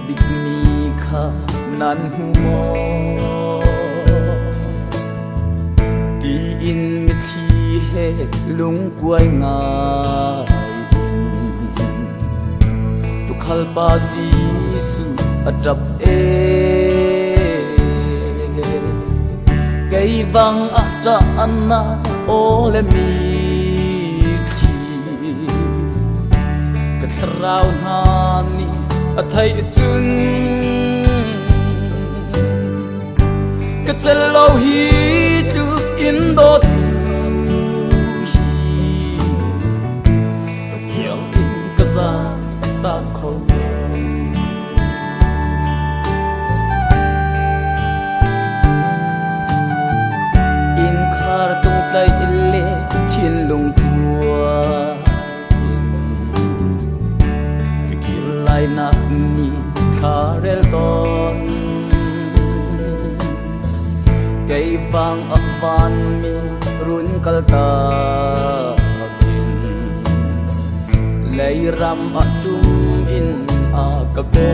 dik mi kha nan hu mo ti in mi thi he lung quay ngai tu khal pa Giêsu atap e cây vang ata anna ole mi khi ka thrau na ni athai chun ka chelo hi tu in do tu hi ka kiel in ka za ta khol in khar tung tlai ille thiên lung tua ka kir lai na ni kharel ton cây vang ấp van mi run kal ta kin lấy ram a tum in a ka ko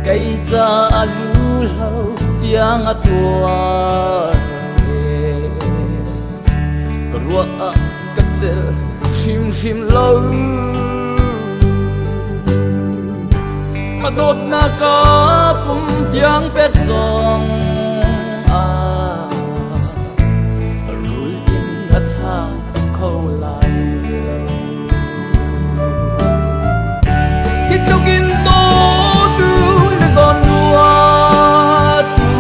cây cha alu lau tiang a tua ka ruwa a ka chel shim shim lo kadot na ka pum tiang pet song a rul in a chang khâu lai kit lugin to tu le zon lua tu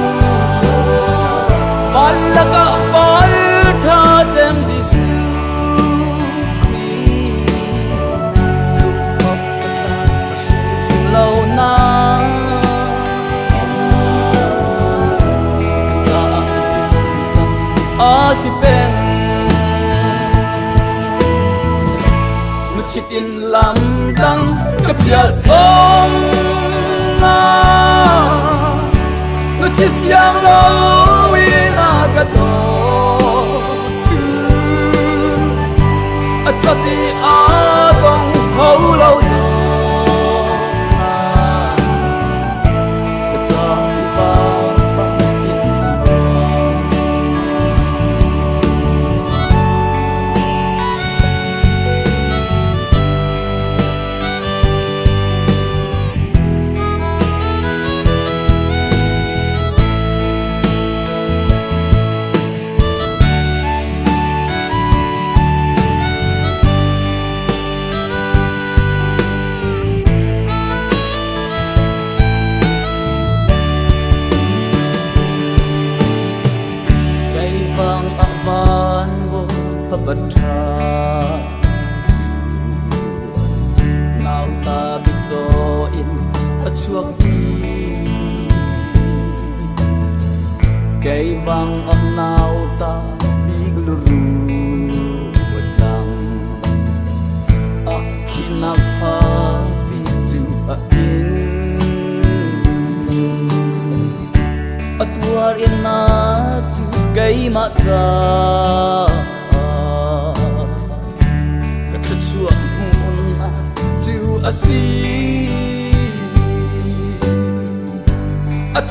palaka pal tha chem Giêsu lâu na za si pen nu chitin lam dang ka pial song na nu chi siang lo ina ka to a chati a dong khâu lâu bật tha nào ta biết cho in ở chuộc đi cây vang âm nào ta biết lu ru vật thang khi na pha biết chừng in tua in na chu cây mà cha chuộng hôn chịu asi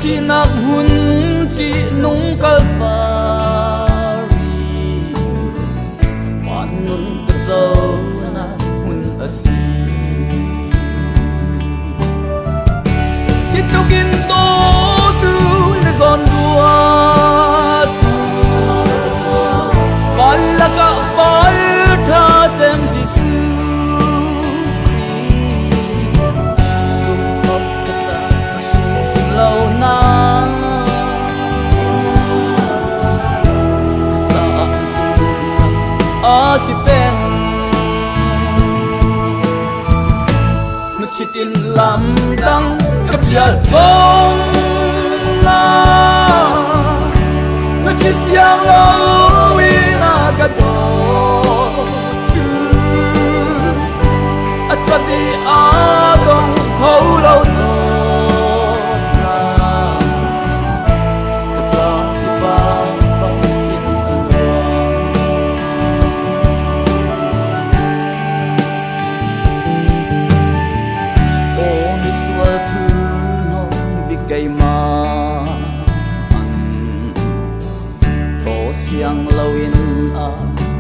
thi nạp hun ti nung kalvari man nun ka zau na hun asi kitukin to tu le zon lua tu palaka pal tha chem Giêsu lâu na a si pen nu chitin lam dang ka pial song na nu chi siang lo ina ka to a chati a dong khâu lâu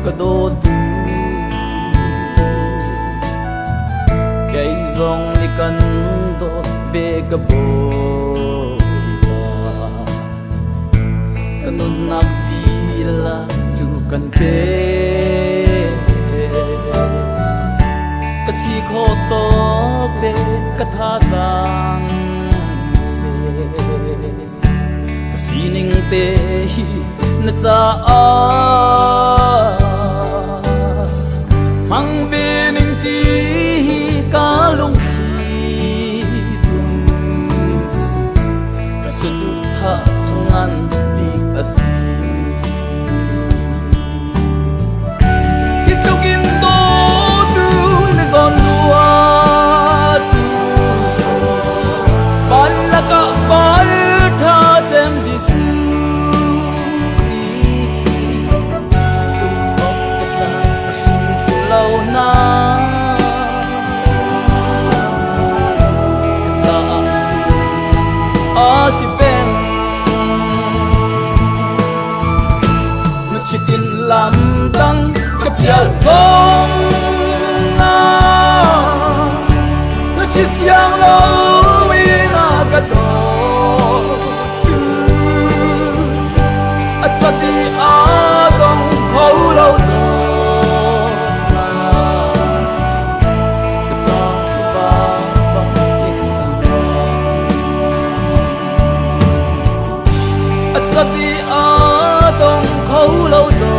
ka do tu cây dòng đi cần do về ka bo ka nun nak di la chu kan pe ka si kho to te ka tha sang ka si ning te hi na cha a mang ve ning ti ka lung si tum ka su tha ngan bi asi chitin lam tang ka pial zong na no chi siang lo wi na ka do tu a chati a dong khâu lo do ka cha ba ba yin a chati a dong khâu lo do